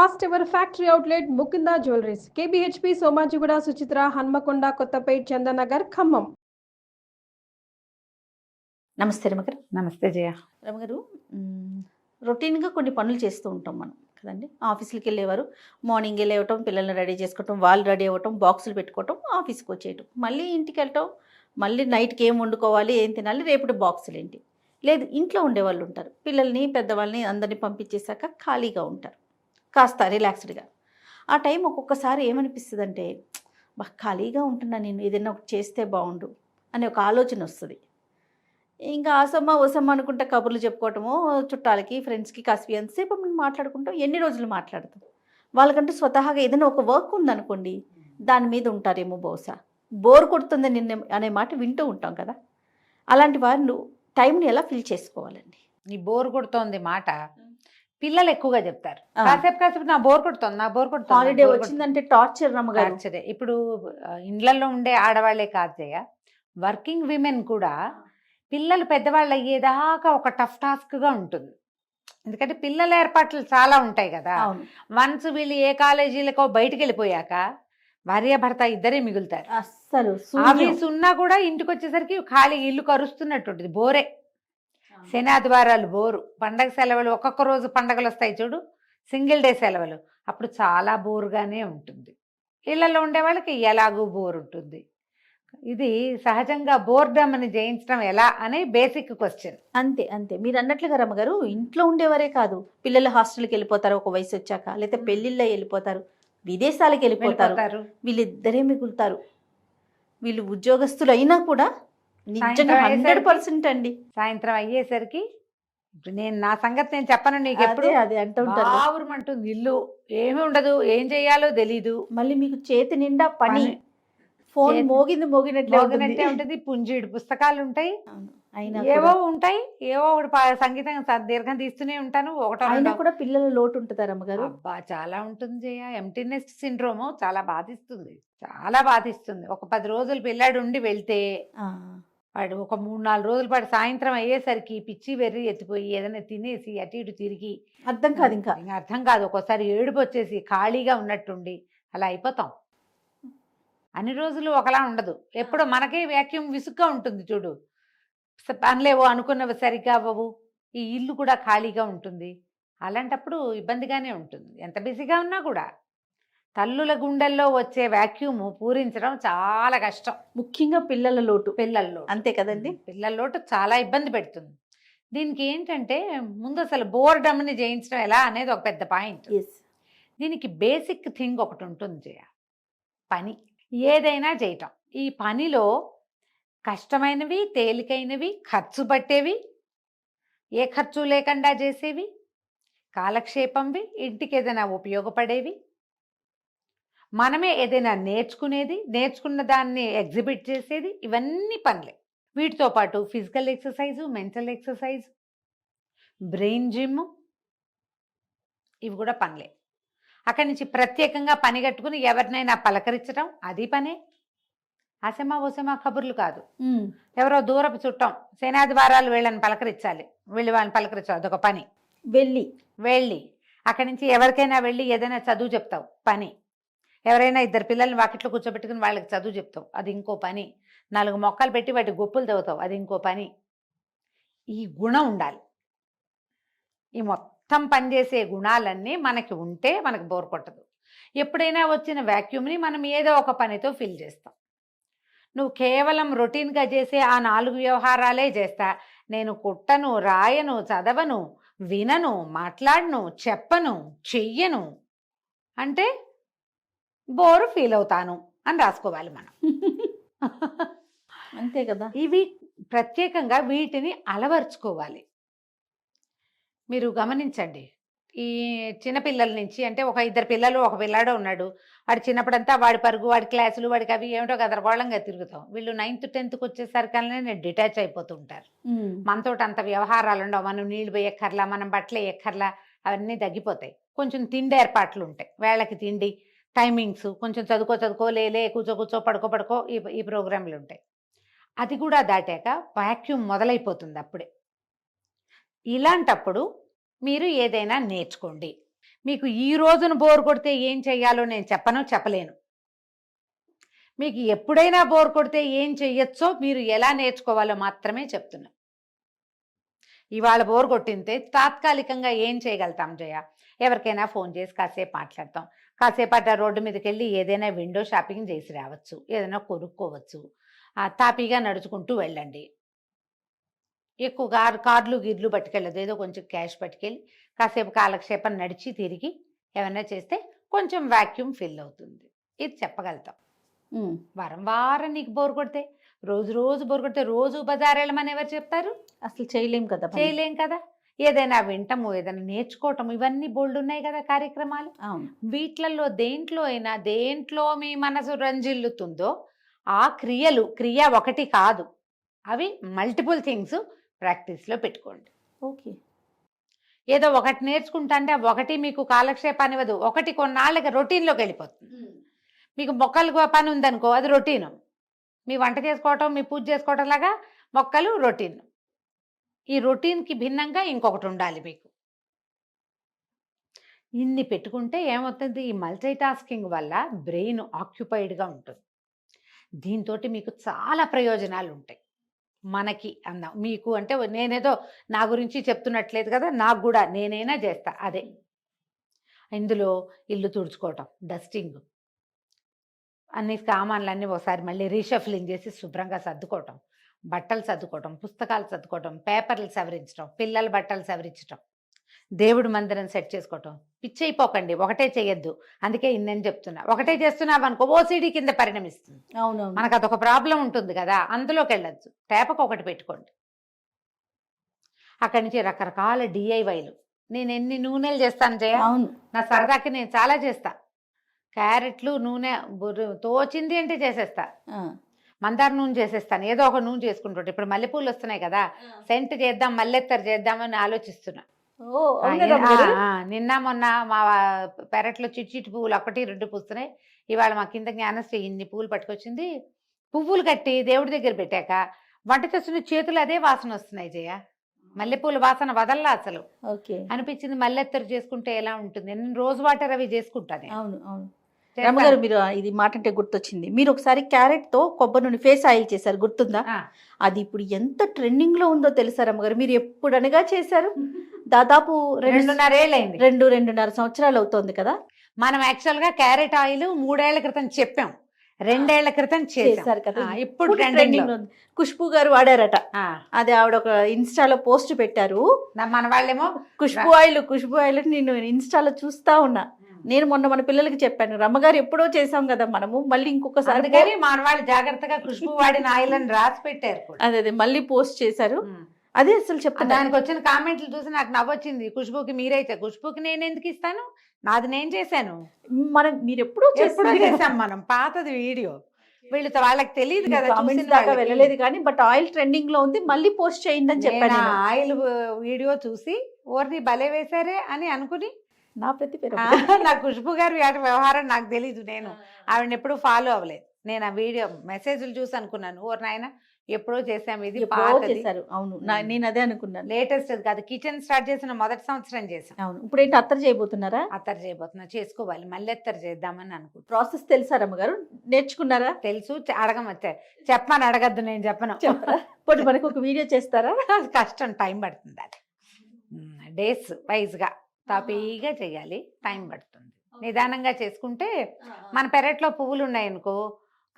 First ever factory outlet Mukunda jewelleries KBHP Somajiguda Suchitra Hanamkonda Kothapet Chandanagar Khammam. నమస్తే రమగారు. నమస్తే జయ. రమగారు, రొటీన్గా కొన్ని పనులు చేస్తూ ఉంటాం మనం కదండి. ఆఫీసులకి వెళ్ళేవారు మార్నింగ్ లేవటం, పిల్లల్ని రెడీ చేసుకోవటం, వాళ్ళు రెడీ అవ్వటం, బాక్సులు పెట్టుకోవటం, ఆఫీస్కి వచ్చేయటం, మళ్ళీ ఇంటికి వెళ్ళటం, మళ్ళీ నైట్కి ఏం వండుకోవాలి, ఏం తినాలి, రేపటి బాక్సులు ఏంటి. లేదు, ఇంట్లో ఉండేవాళ్ళు ఉంటారు, పిల్లల్ని పెద్దవాళ్ళని అందరినీ పంపించేశాక ఖాళీగా ఉంటారు, కాస్త రిలాక్స్డ్గా. ఆ టైం ఒక్కొక్కసారి ఏమనిపిస్తుంది అంటే, బాగా ఖాళీగా ఉంటున్నా, నేను ఏదైనా ఒకటి చేస్తే బాగుండు అనే ఒక ఆలోచన వస్తుంది. ఇంకా ఆసమ్మ ఓసమ్మ అనుకుంటే కబుర్లు చెప్పుకోవటము, చుట్టాలకి ఫ్రెండ్స్కి కాస్త ఎంతసేపు మనం మాట్లాడుకుంటాం, ఎన్ని రోజులు మాట్లాడతాం. వాళ్ళకంటే స్వతహాగా ఏదైనా ఒక వర్క్ ఉందనుకోండి, దాని మీద ఉంటారేమో బహుశా. బోర్ కొడుతుంది నిన్న అనే మాట వింటూ ఉంటాం కదా. అలాంటి వారు టైంని ఎలా ఫిల్ చేసుకోవాలండి? నీ బోర్ కొడుతోంది మాట పిల్లలు ఎక్కువగా చెప్తారు. కాసేపు నా బోర్ కొడుతుంది. హాలిడే వచ్చిందంటే టార్చర్ రమ్మగారు. టార్చరే. ఇప్పుడు ఇండ్లలో ఉండే ఆడవాళ్లే కాదు జయ, వర్కింగ్ విమెన్ కూడా పిల్లలు పెద్దవాళ్ళు అయ్యేదాకా ఒక టఫ్ టాస్క్గా ఉంటుంది. ఎందుకంటే పిల్లల ఏర్పాట్లు చాలా ఉంటాయి కదా. వన్స్ వీళ్ళు ఏ కాలేజీలకో బయటికి వెళ్ళిపోయాక భార్య భర్త ఇద్దరే మిగులుతారు. అస్సలు ఆఫీస్ ఉన్నా కూడా ఇంటికి వచ్చేసరికి ఖాళీ ఇల్లు కరుస్తున్నట్టుంటుంది. బోరే. శని ఆదివారాలు బోరు, పండగ సెలవులు ఒక్కొక్క రోజు పండగలు వస్తాయి చూడు, సింగిల్ డే సెలవులు, అప్పుడు చాలా బోరుగానే ఉంటుంది. ఇళ్లలో ఉండే వాళ్ళకి ఎలాగూ బోర్ ఉంటుంది. ఇది సహజంగా బోర్డమ్ని జయించడం ఎలా అనే బేసిక్ క్వశ్చన్. అంతే అంతే, మీరు అన్నట్లుగా రమ్మగారు, ఇంట్లో ఉండేవారే కాదు, పిల్లలు హాస్టల్కి వెళ్ళిపోతారు ఒక వయసు వచ్చాక, లేకపోతే పెళ్ళిళ్ళ వెళ్ళిపోతారు, విదేశాలకు వెళ్ళిపోతారు, వీళ్ళిద్దరే మిగులుతారు. వీళ్ళు ఉద్యోగస్తులు అయినా కూడా నిజంగా 100% అండి. సాయంత్రం అయ్యేసరికి నేను నా సంగతి నేను చెప్పను నీకు, ఎప్పుడు అది అంటూ ఉంటారు, ఆవురమంటుంది ఇల్లు, ఏమి ఉండదు, ఏం చెయ్యాలో తెలీదు. మళ్ళీ మీకు చేతి నిండా పని, ఫోన్ మోగినట్లే ఉంటుంది. పుంజీడు పుస్తకాలు ఉంటాయి, ఏవో ఉంటాయి, ఏవో ఒకటి సంగీతం దీర్ఘం తీస్తూనే ఉంటాను. ఒకటి కూడా పిల్లల లోటు ఉంటుందా అమ్మగారు? అబ్బా చాలా ఉంటుంది జయ. ఎంప్టీనెస్ సిండ్రోమ్ చాలా బాధిస్తుంది. ఒక 10 రోజులు పిల్లాడు ఉండి వెళ్తే వాడు ఒక 3-4 రోజుల పాటు సాయంత్రం అయ్యేసరికి పిచ్చి వెర్రి ఎత్తిపోయి ఏదైనా తినేసి అటు ఇటు తిరిగి అర్థం కాదు, ఇంకా అర్థం కాదు. ఒక్కోసారి ఏడుపు వచ్చేసి ఖాళీగా ఉన్నట్టుండి అలా అయిపోతాం. అన్ని రోజులు ఒకలా ఉండదు. ఎప్పుడు మనకే వ్యాక్యూమ్ విసుగ్గా ఉంటుంది చూడు, పనిలేవో అనుకున్నవి సరిగ్గా అవ్వవు, ఈ ఇల్లు కూడా ఖాళీగా ఉంటుంది. అలాంటప్పుడు ఇబ్బందిగానే ఉంటుంది. ఎంత బిజీగా ఉన్నా కూడా తల్లుల గుండెల్లో వచ్చే వ్యాక్యూమ్ పూరించడం చాలా కష్టం. ముఖ్యంగా పిల్లల అంతే కదండి. పిల్లల లోటు చాలా ఇబ్బంది పెడుతుంది. దీనికి ఏంటంటే ముందు అసలు బోర్డమ్ని జయించడం ఎలా అనేది ఒక పెద్ద పాయింట్. దీనికి బేసిక్ థింగ్ ఒకటి ఉంటుంది జయ, పని ఏదైనా చేయటం. ఈ పనిలో కష్టమైనవి, తేలికైనవి, ఖర్చు పట్టేవి, ఏ ఖర్చు లేకుండా చేసేవి, కాలక్షేపంవి, ఇంటికి ఏదైనా ఉపయోగపడేవి, మనమే ఏదైనా నేర్చుకున్న దాన్ని ఎగ్జిబిట్ చేసేది, ఇవన్నీ పనులే. వీటితో పాటు physical exercise, mental exercise, brain gym, ఇవి కూడా పనులే. అక్కడి నుంచి ప్రత్యేకంగా పని కట్టుకుని ఎవరినైనా పలకరించడం, అది పనే. అసమా ఓసమా కబుర్లు కాదు. ఎవరో దూరపు చుట్టం, శనాదివారాలు వీళ్ళని పలకరించాలి, వాళ్ళని పలకరించాలి, అదొక పని. వెళ్ళి అక్కడి నుంచి ఎవరికైనా వెళ్ళి ఏదైనా చదువు చెప్తావు, పని. ఎవరైనా 2 పిల్లల్ని వాకిట్లో కూర్చోబెట్టుకుని వాళ్ళకి చదువు చెప్తావు, అది ఇంకో పని. 4 మొక్కలు పెట్టి వాటి గొప్పులు తవ్వుతావు, అది ఇంకో పని. ఈ గుణం ఉండాలి. ఈ మొత్తం పనిచేసే గుణాలన్నీ మనకి ఉంటే మనకు బోర్ కొట్టదు. ఎప్పుడైనా వచ్చిన వ్యాక్యూమ్ని మనం ఏదో ఒక పనితో ఫిల్ చేస్తాం. నువ్వు కేవలం రొటీన్గా చేసే ఆ 4 వ్యవహారాలే చేస్తా, నేను కుట్టను, రాయను, చదవను, వినను, మాట్లాడను, చెప్పను, చెయ్యను అంటే బోరు ఫీల్ అవుతాను అని రాసుకోవాలి మనం. అంతే కదా. ఇవి ప్రత్యేకంగా వీటిని అలవర్చుకోవాలి. మీరు గమనించండి, ఈ చిన్నపిల్లల నుంచి, అంటే ఒక 2 పిల్లలు ఒక పిల్లాడో ఉన్నాడు, వాడు చిన్నప్పుడంతా వాడి పరుగు, వాడి క్లాసులు, వాడికి అవి ఏమిటో గదరగోళంగా తిరుగుతాం. వీళ్ళు 9th 10th వచ్చేసరికల్నే డిటాచ్ అయిపోతూ ఉంటారు. మనతో అంత వ్యవహారాలు ఉండవు, మనం నీళ్ళు వేయక్కర్లా, మనం బట్టలు వేయక్కర్లా, అవన్నీ తగ్గిపోతాయి. కొంచెం తిండి ఏర్పాట్లు ఉంటాయి, వేళకి తిండి, టైమింగ్స్, కొంచెం చదువుకో లే, కూర్చో పడుకో ఈ ప్రోగ్రాంలు ఉంటాయి. అది కూడా దాటాక వాక్యూమ్ మొదలైపోతుంది అప్పుడే. ఇలాంటప్పుడు మీరు ఏదైనా నేర్చుకోండి. మీకు ఈ రోజున బోర్ కొడితే ఏం చెయ్యాలో నేను చెప్పలేను. మీకు ఎప్పుడైనా బోర్ కొడితే ఏం చెయ్యొచ్చో మీరు ఎలా నేర్చుకోవాలో మాత్రమే చెప్తున్నా. ఇవాళ బోర్ కొట్టింటే తాత్కాలికంగా ఏం చేయగలుగుతాం జయ? ఎవరికైనా ఫోన్ చేసి కాసేపు మాట్లాడతాం, కాసేపు అట్లా రోడ్డు మీదకి వెళ్ళి ఏదైనా విండో షాపింగ్ చేసి రావచ్చు, ఏదైనా కొనుక్కోవచ్చు, తాపీగా నడుచుకుంటూ వెళ్ళండి. ఎక్కువ కార్లు గిర్లు పట్టుకెళ్ళదు, ఏదో కొంచెం క్యాష్ పట్టుకెళ్ళి కాసేపు కాలక్షేపం నడిచి తిరిగి ఏమైనా చేస్తే కొంచెం వాక్యూమ్ ఫిల్ అవుతుంది. ఇది చెప్పగలుగుతాం. వారం నీకు బోర్ కొడితే, రోజు బోర్ కొడితే రోజు బజార్ వెళ్ళమని ఎవరు చెప్తారు? అసలు చేయలేం కదా. చేయలేం కదా. ఏదైనా వింటము, ఏదైనా నేర్చుకోవటం, ఇవన్నీ బోల్డ్ ఉన్నాయి కదా కార్యక్రమాలు. వీటిలలో దేంట్లో మీ మనసు రంజిల్లుతుందో ఆ క్రియ ఒకటి కాదు, అవి మల్టిపుల్ థింగ్స్ ప్రాక్టీస్లో పెట్టుకోండి. ఓకే. ఏదో ఒకటి నేర్చుకుంటా అంటే ఒకటి మీకు కాలక్షేపాన్ని ఇవ్వదు, ఒకటి కొన్నాళ్ళకి రొటీన్లోకి వెళ్ళిపోతుంది. మీకు మొక్కలు పని ఉందనుకో, అది రొటీను. మీ వంట చేసుకోవటం, మీ పూజ చేసుకోవటం లాగా మొక్కలు రొటీన్. ఈ రొటీన్కి భిన్నంగా ఇంకొకటి ఉండాలి మీకు. ఇన్ని పెట్టుకుంటే ఏమవుతుంది, ఈ మల్టీ టాస్కింగ్ వల్ల బ్రెయిన్ ఆక్యుపైడ్గా ఉంటుంది. దీంతో మీకు చాలా ప్రయోజనాలు ఉంటాయి. మనకి అన్నాం, మీకు అంటే నేనేదో నా గురించి చెప్తున్నట్లేదు కదా, నాకు కూడా నేనైనా చేస్తా అదే. ఇందులో ఇల్లు తుడుచుకోవటం, డస్టింగ్, అన్ని సామాన్లన్నీ ఒకసారి మళ్ళీ రీషఫ్లింగ్ చేసి శుభ్రంగా సర్దుకోవటం, బట్టలు సర్దుకోవటం, పుస్తకాలు సర్దుకోవటం, పేపర్లు సవరించడం, పిల్లల బట్టలు సవరించడం, దేవుడి మందిరం సెట్ చేసుకోవటం. పిచ్చి అయిపోకండి, ఒకటే చేయొద్దు. అందుకే ఇన్నని చెప్తున్నా. ఒకటే చేస్తున్నావు అనుకో ఓసిడి కింద పరిణమిస్తుంది. అవును, మనకు అదొక ప్రాబ్లం ఉంటుంది కదా, అందులోకి వెళ్ళొచ్చు. తేపకు ఒకటి పెట్టుకోండి. అక్కడి నుంచి రకరకాల డిఐవైలు. నేను ఎన్ని నూనెలు చేస్తాను జయ, నా సరదాకి నేను చాలా చేస్తా. క్యారెట్లు నూనె తోచింది అంటే చేసేస్తా. మందార నూనె చేసేస్తాను, ఏదో ఒక నూనె చేసుకుంటుంటే. ఇప్పుడు మల్లెపూలు వస్తున్నాయి కదా, సెంట్ చేద్దాం, మల్లెత్తరు చేద్దామని ఆలోచిస్తున్నా. నిన్న మొన్న మా పెరట్లో చిట్టి పువ్వులు 1-2 పూస్తున్నాయి. ఇవాళ మా కింద జ్ఞానశ్రీ ఇన్ని పువ్వులు పట్టుకొచ్చింది. పువ్వులు కట్టి దేవుడి దగ్గర పెట్టాక వంట చేస్తున్న చేతులు అదే వాసన వస్తున్నాయి జయ. మల్లెపూల వాసన వదల్లా అసలు. అనిపించింది మల్లెత్తరు చేసుకుంటే ఎలా ఉంటుంది. నేను రోజు వాటర్ అవి చేసుకుంటాను. అవును అవును రమ్మగారు, మీరు ఇది మాట అంటే గుర్తొచ్చింది. మీరు ఒకసారి క్యారెట్ తో కొబ్బరి నూనె ఫేస్ ఆయిల్ చేశారు, గుర్తుందా? అది ఇప్పుడు ఎంత ట్రెండింగ్ లో ఉందో తెలుసా రమ్మగారు? మీరు ఎప్పుడు అనగా చేశారు? దాదాపు 2.5 సంవత్సరాలు అవుతోంది కదా. మనం యాక్చువల్ గా క్యారెట్ ఆయిల్ 3 ఏళ్ల క్రితం చెప్పాం, 2 ఏళ్ల క్రితం చేశారు కదా. ఇప్పుడు ట్రెండింగ్ ఖుష్బూ గారు వాడారట. అది ఆవిడ ఒక ఇన్స్టాలో పోస్ట్ పెట్టారు. మన వాళ్ళేమో ఖుష్బూ ఆయిల్ నేను ఇన్స్టాలో చూస్తా ఉన్నా. నేను మొన్న మన పిల్లలకి చెప్పాను, రమ్మగారు ఎప్పుడో చేసాం కదా మనము, మళ్ళీ ఇంకొకసారి మన వాళ్ళు జాగ్రత్తగా ఖుష్బూ వాడిన ఆయిల్ అని రాసి పెట్టారు. అదే మళ్ళీ పోస్ట్ చేశారు. అదే అసలు చెప్తాను. దానికి వచ్చిన కామెంట్లు చూసి నాకు నవ్వొచ్చింది. ఖుష్బూకి మీరైతే, ఖుష్బూకి నేను ఎందుకు ఇస్తాను, నాది నేను చేశాను. మీరు ఎప్పుడూ చేసాం మనం, పాతది వీడియో. వీళ్ళతో వాళ్ళకి తెలియదు కదా, వెళ్ళలేదు కానీ. బట్ ఆయిల్ ట్రెండింగ్ లో ఉంది, మళ్ళీ పోస్ట్ చేయండి అని చెప్పాను. ఆయిల్ వీడియో చూసి ఓర్ని భలే వేశారే అని అనుకుని నా ప్రతి నా ఖుష్బూ గారి వ్యవహారం నాకు తెలీదు. నేను ఆవిడని ఎప్పుడు ఫాలో అవ్వలేదు. నేను ఆ వీడియో మెసేజ్లు చూసి అనుకున్నాను, ఓర్ నాయన ఎప్పుడో చేసాము, ఇది చేశారు. అవును, నేను అదే అనుకున్నాను. లేటెస్ట్ కాదు, కిచెన్ స్టార్ట్ చేసిన మొదటి సంవత్సరం చేసాం. అవును. ఇప్పుడు ఏంటి అత్తరు చేయబోతున్నారా? అత్తరు చేయబోతున్నా, చేసుకోవాలి, మళ్ళీ అత్తరు చేద్దామని అనుకుంటున్నా. ప్రాసెస్ తెలుసా రమ్మగారు? నేర్చుకున్నారా? తెలుసు, అడగమచ్చా, చెప్పమని అడగద్దు, నేను చెప్పను. ఇప్పుడు మనకు ఒక వీడియో చేస్తారా? కష్టం, టైం పడుతుంది. అది డేస్ వైజ్గా తాపీగా చేయాలి, టైం పడుతుంది. నిదానంగా చేసుకుంటే, మన పెరట్లో పువ్వులు ఉన్నాయనుకో,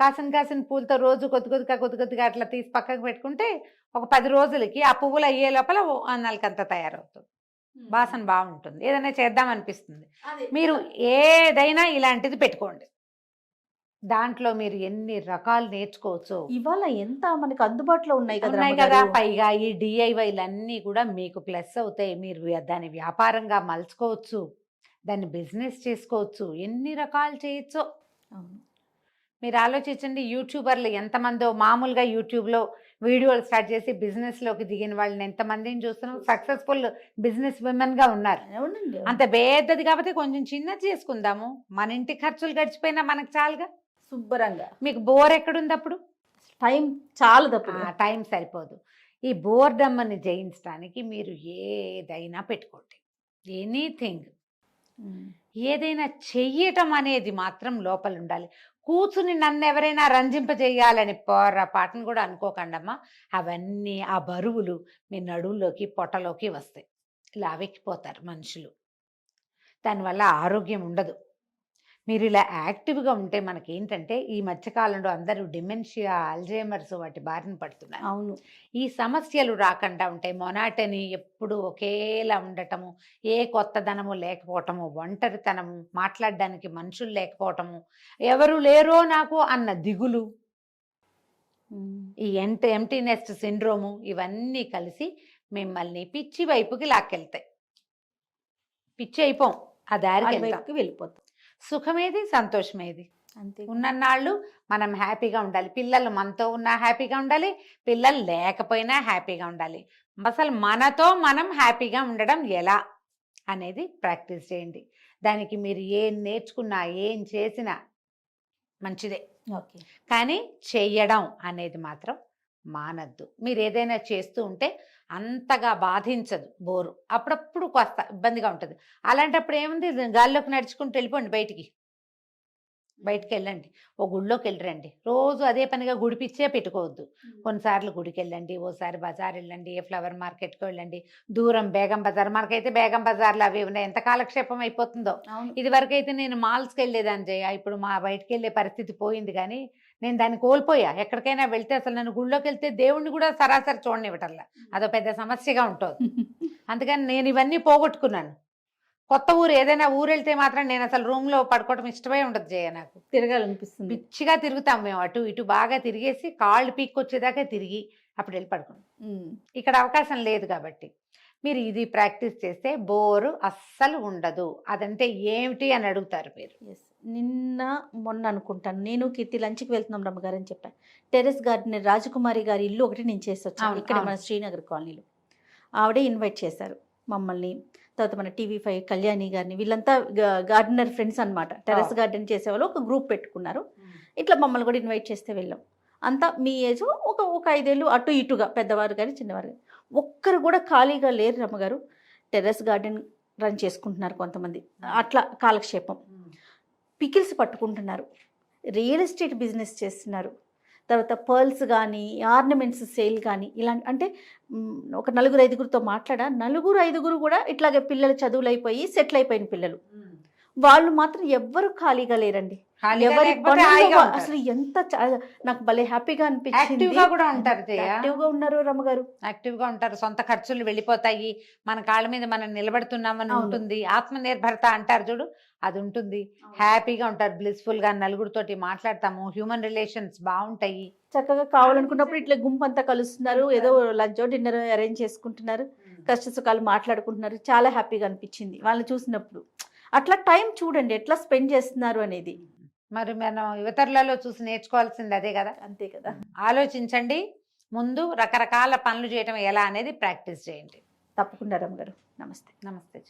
కాసిన పూలతో రోజు కొద్దిగా అట్లా తీసి పక్కకు పెట్టుకుంటే ఒక 10 రోజులకి ఆ పువ్వులు అయ్యే లోపల అన్నాలకంతా తయారవుతుంది. వాసన బాగుంటుంది, ఏదైనా చేద్దాం అనిపిస్తుంది. మీరు ఏదైనా ఇలాంటిది పెట్టుకోండి, దాంట్లో మీరు ఎన్ని రకాలు నేర్చుకోవచ్చు. ఇవాళ ఎంత మనకు అందుబాటులో ఉన్నాయి కదా. పైగా ఈ డిఐవైలు అన్నీ కూడా మీకు ప్లస్ అవుతాయి. మీరు దాన్ని వ్యాపారంగా మలుచుకోవచ్చు, దాన్ని బిజినెస్ చేసుకోవచ్చు, ఎన్ని రకాలు చేయొచ్చో. మీరు ఆలోచించండి, యూట్యూబర్లు ఎంతమందో, మామూలుగా యూట్యూబ్లో వీడియోలు స్టార్ట్ చేసి బిజినెస్లోకి దిగిన వాళ్ళని ఎంతమందిని చూస్తున్నాం. సక్సెస్ఫుల్ బిజినెస్ విమెన్గా ఉన్నారు. అంత పెద్దది కాబట్టి కొంచెం చిన్నది చేసుకుందాము, మన ఇంటి ఖర్చులు గడిచిపోయినా మనకు చాలుగా, శుభ్రంగా. మీకు బోర్ ఎక్కడుంది అప్పుడు? టైం చాలదు, టైం సరిపోదు. ఈ బోర్డమ్మని జయించడానికి మీరు ఏదైనా పెట్టుకోండి, ఎనీథింగ్. ఏదైనా చెయ్యటం అనేది మాత్రం లోపల ఉండాలి. కూర్చుని నన్ను ఎవరైనా రంజింపజేయాలని పొరపాటును కూడా అనుకోకండమ్మా. అవన్నీ ఆ బరువులు మీ నడువుల్లోకి పొట్టలోకి వస్తాయి. లావెక్కిపోతారు మనుషులు. దానివల్ల ఆరోగ్యం ఉండదు. మీరు ఇలా యాక్టివ్గా ఉంటే మనకేంటంటే ఈ మధ్యకాలంలో అందరూ డిమెన్షియా, అల్జైమర్స్ వాటి బారిన పడుతున్నారు. అవును. ఈ సమస్యలు రాకుండా ఉంటాయి. మొనాటని ఎప్పుడు ఒకేలా ఉండటము, ఏ కొత్తదనము లేకపోవటము, ఒంటరితనము, మాట్లాడడానికి మనుషులు లేకపోవటము, ఎవరు లేరో నాకు అన్న దిగులు, ఈ ఎంటీనెస్ట్ సిండ్రోము, ఇవన్నీ కలిసి మిమ్మల్ని పిచ్చి వైపుకి లాక్కెళ్తాయి. పిచ్చి అయిపోం, ఆ దారికి వెళ్తాం. వెళ్ళిపోతాం. సుఖమేది, సంతోషమేది. అంతే. ఉన్నన్నాళ్ళు మనం హ్యాపీగా ఉండాలి. పిల్లలు మనతో ఉన్నా హ్యాపీగా ఉండాలి, పిల్లలు లేకపోయినా హ్యాపీగా ఉండాలి. అసలు మనతో మనం హ్యాపీగా ఉండడం ఎలా అనేది ప్రాక్టీస్ చేయండి. దానికి మీరు ఏం నేర్చుకున్నా, ఏం చేసినా మంచిదే. ఓకే. కానీ చెయ్యడం అనేది మాత్రం మానద్దు. మీరు ఏదైనా చేస్తూ ఉంటే అంతగా బాధించదు, బోరు. అప్పుడప్పుడు కాస్త ఇబ్బందిగా ఉంటుంది. అలాంటప్పుడు ఏముంది, గాల్లోకి నడుచుకుంటూ వెళ్ళిపోండి, బయటికి వెళ్ళండి, ఓ గుడిలోకి వెళ్ళరండి. రోజు అదే పనిగా గుడి పిచ్చే పెట్టుకోవద్దు. కొన్నిసార్లు గుడికి వెళ్ళండి, ఓసారి బజార్ వెళ్ళండి, ఫ్లవర్ మార్కెట్కి వెళ్ళండి. దూరం బేగం బజార్, మనకైతే బేగం బజార్లు అవి ఉన్నాయి, ఎంత కాలక్షేపం అయిపోతుందో. ఇది వరకు అయితే నేను మాల్స్కి వెళ్ళేదాన్ని జయ, ఇప్పుడు మా బయటికి వెళ్ళే పరిస్థితి పోయింది. కానీ నేను దాన్ని కోల్పోయా. ఎక్కడికైనా వెళ్తే అసలు నన్ను గుళ్ళోకి వెళ్తే దేవుణ్ణి కూడా సరాసరి చూడనివ్వటల్లా, అదో పెద్ద సమస్యగా ఉంటుంది. అందుకని నేను ఇవన్నీ పోగొట్టుకున్నాను. కొత్త ఊరు, ఏదైనా ఊరు వెళ్తే మాత్రం నేను అసలు రూమ్లో పడుకోవడం ఇష్టమే ఉండదు జయ. నాకు తిరగాలనిపిస్తుంది. పిచ్చిగా తిరుగుతాం మేము, అటు ఇటు బాగా తిరిగేసి కాళ్ళు పీక్కొచ్చేదాకా తిరిగి అప్పుడు వెళ్ళి పడుకున్నాం. ఇక్కడ అవకాశం లేదు కాబట్టి మీరు ఇది ప్రాక్టీస్ చేస్తే బోరు అస్సలు ఉండదు. అదంటే ఏమిటి అని అడుగుతారు మీరు. నిన్న మొన్న అనుకుంటాను, నేను కీర్తి లంచ్కి వెళ్తున్నాం రమ్మగారు అని చెప్పాను. టెర్రస్ గార్డెనర్ రాజకుమారి గారి ఇల్లు ఒకటి నేను చేసి వచ్చాను, ఇక్కడ మన శ్రీనగర్ కాలనీలో. ఆవిడే ఇన్వైట్ చేశారు మమ్మల్ని, తర్వాత మన TV5 కళ్యాణి గారిని, వీళ్ళంతా గార్డెనర్ ఫ్రెండ్స్ అనమాట. టెర్రస్ గార్డెన్ చేసేవాళ్ళు ఒక గ్రూప్ పెట్టుకున్నారు. ఇట్లా మమ్మల్ని కూడా ఇన్వైట్ చేస్తే వెళ్ళాం. అంతా మీ ఏజ్, ఒక 5 ఏళ్ళు అటు ఇటుగా, పెద్దవారు కానీ చిన్నవారు కానీ. ఒక్కరు కూడా ఖాళీగా లేరు రమ్మగారు. టెర్రస్ గార్డెన్ రన్ చేసుకుంటున్నారు కొంతమంది, అట్లా కాలక్షేపం. పికిల్స్ పట్టుకుంటున్నారు, రియల్ ఎస్టేట్ బిజినెస్ చేస్తున్నారు, తర్వాత పర్ల్స్ కానీ ఆర్నమెంట్స్ సేల్ కానీ, ఇలాంటి అంటే ఒక 4-5గురితో మాట్లాడా, 4-5 కూడా ఇట్లాగే పిల్లలు చదువులు అయిపోయి సెటిల్ అయిపోయిన పిల్లలు. వాళ్ళు మాత్రం ఎవ్వరు ఖాళీగా లేరండి. ఎవరి అసలు ఎంత నాకు భలే హ్యాపీగా అనిపించింది. యాక్టివ్గా కూడా ఉంటారు, యాక్టివ్గా ఉన్నారు రమ్మగారు. యాక్టివ్గా ఉంటారు, సొంత ఖర్చులు వెళ్ళిపోతాయి, మన కాళ్ళ మీద మనం నిలబడుతున్నామని ఉంటుంది. ఆత్మనిర్భరత అంటారు చూడు, అది ఉంటుంది. హ్యాపీగా ఉంటారు, బ్లిస్ఫుల్గా, నలుగురితోటి మాట్లాడతాము, హ్యూమన్ రిలేషన్స్ బాగుంటాయి. చక్కగా కావాలనుకున్నప్పుడు ఇట్లా గుంపు అంతా కలుస్తున్నారు, ఏదో లంచ్ డిన్నర్ అరేంజ్ చేసుకుంటున్నారు, కష్ట సుఖాలు మాట్లాడుకుంటున్నారు. చాలా హ్యాపీగా అనిపించింది వాళ్ళని చూసినప్పుడు. అట్లా టైం చూడండి ఎట్లా స్పెండ్ చేస్తున్నారు అనేది. మరి మనం యువతరులలో చూసి నేర్చుకోవాల్సింది అదే కదా. అంతే కదా. ఆలోచించండి, ముందు రకరకాల పనులు చేయటం ఎలా అనేది ప్రాక్టీస్ చేయండి. తప్పకుండా రమ్మగారు. నమస్తే. నమస్తే.